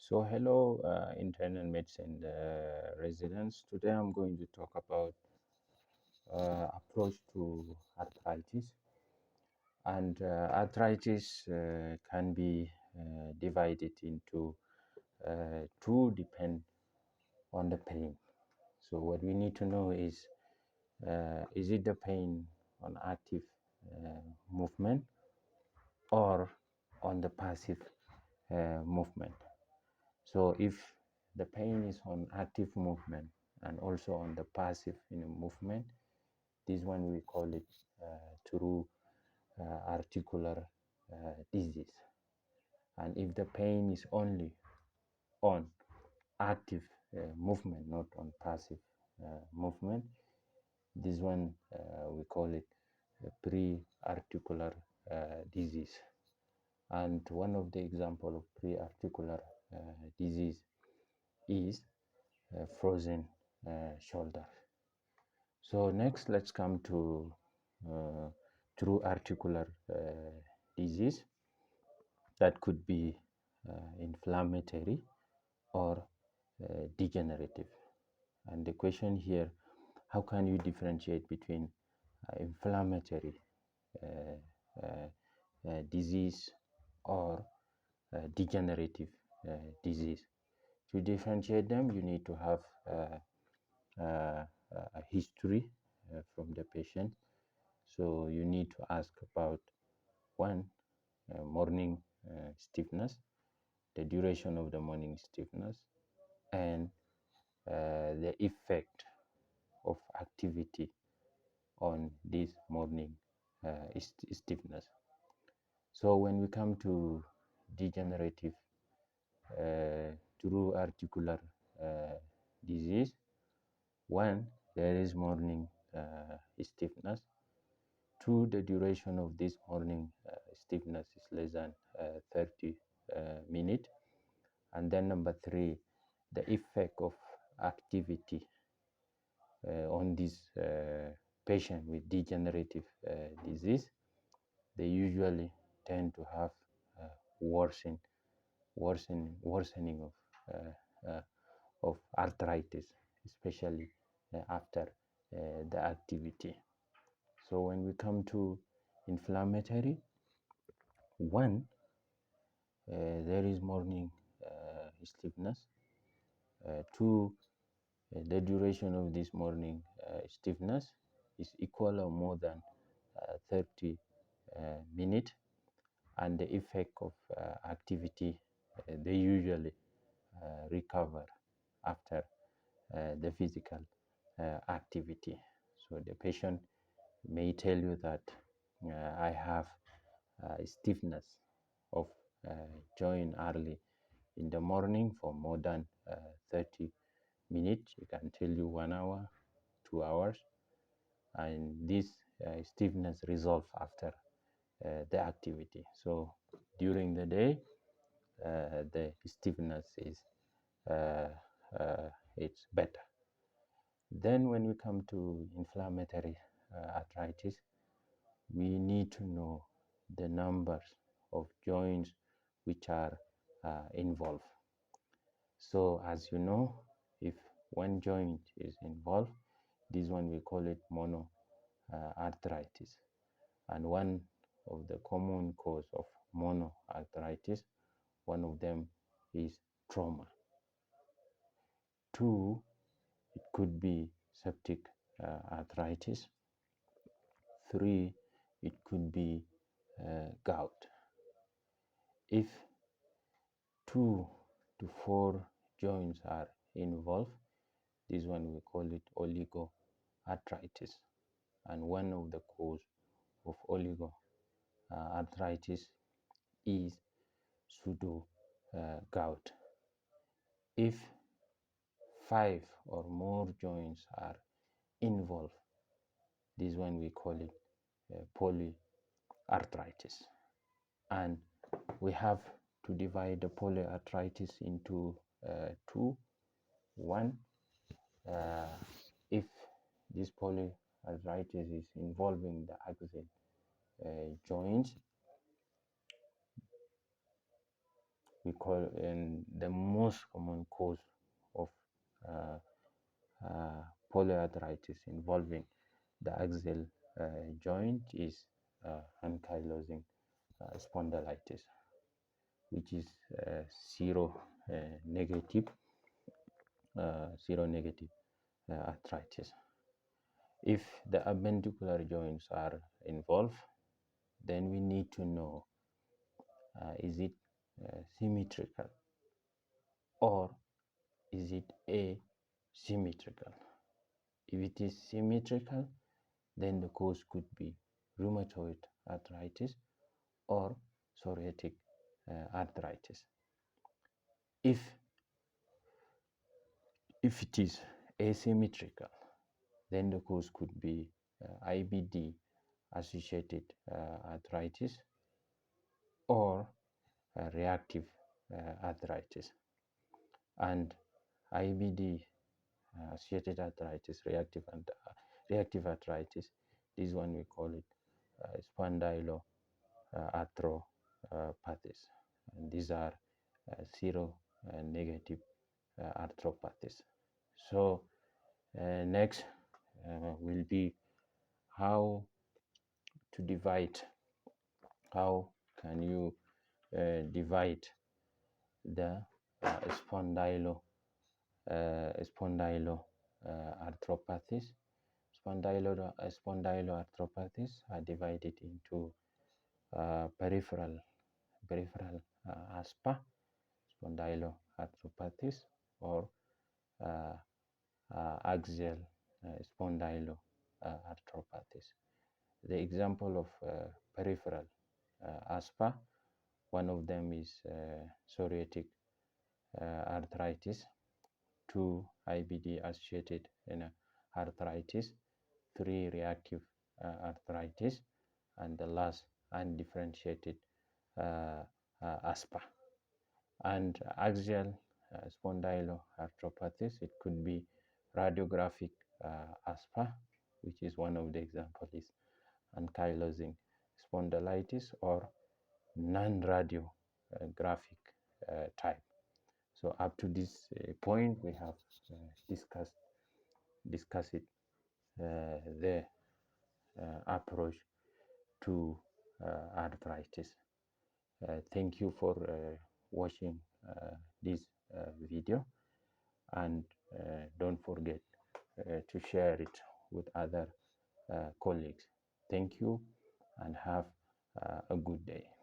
So hello, internal medicine residents. Today I'm going to talk about approach to arthritis. And arthritis can be divided into two, depend on the pain. So what we need to know is it the pain on active movement or on the passive movement? So if the pain is on active movement and also on the passive movement, this one we call it true articular disease. And if the pain is only on active movement, not on passive movement, this one we call it pre-articular disease. And one of the example of pre-articular disease is frozen shoulder. So next, let's come to true articular disease that could be inflammatory or degenerative. And the question here, how can you differentiate between inflammatory disease or degenerative disease? To differentiate them, you need to have a history from the patient. So you need to ask about one, morning stiffness, the duration of the morning stiffness, and the effect of activity on this morning stiffness. So when we come to degenerative true articular disease, one, there is morning stiffness. Two, the duration of this morning stiffness is less than 30 minutes. And then number three, the effect of activity on this patient with degenerative disease. They usually tend to have worsening of arthritis, especially after the activity. So when we come to inflammatory, one, there is morning stiffness. Two, the duration of this morning stiffness is equal or more than 30 minutes, and the effect of activity, they usually recover after the physical activity. So the patient may tell you that I have stiffness of joint early in the morning for more than 30 minutes. You can tell you 1 hour, 2 hours, and this stiffness resolve after the activity. So during the day, the stiffness is it's better. Then when we come to inflammatory arthritis, we need to know the numbers of joints which are involved. So as you know, if one joint is involved, this one we call it mono arthritis. And one of the common cause of monoarthritis, one of them is trauma. Two, it could be septic arthritis. Three, it could be gout. If 2 to 4 joints are involved, this one we call it oligoarthritis. And one of the cause of oligoarthritis is pseudo gout. If 5 or more joints are involved, this one we call it polyarthritis. And we have to divide the polyarthritis into two. One, if this polyarthritis is involving the axis joints, we call the most common cause of polyarthritis involving the axial joint is ankylosing spondylitis, which is seronegative arthritis. If the appendicular joints are involved, then we need to know, is it symmetrical or is it asymmetrical? If it is symmetrical, then the cause could be rheumatoid arthritis or psoriatic arthritis. If it is asymmetrical, then the cause could be IBD associated arthritis or reactive arthritis. And IBD associated arthritis, reactive arthritis, this one we call it spondyloarthropathies, and these are seronegative arthropathies. So next will be how to divide. How can you divide the spondyloarthropathies? Spondyloarthropathies are divided into peripheral ASPA spondyloarthropathies or axial spondyloarthropathies. The example of peripheral ASPA, one of them is psoriatic arthritis, 2 IBD associated arthritis, 3 reactive arthritis, and the last undifferentiated ASPA. And axial spondyloarthropathies, it could be radiographic ASPA, which is one of the examples, is ankylosing spondylitis, or non-radiographic type. So up to this point, we have discussed it, the approach to arthritis. Thank you for watching this video, and don't forget to share it with other colleagues. Thank you and have a good day.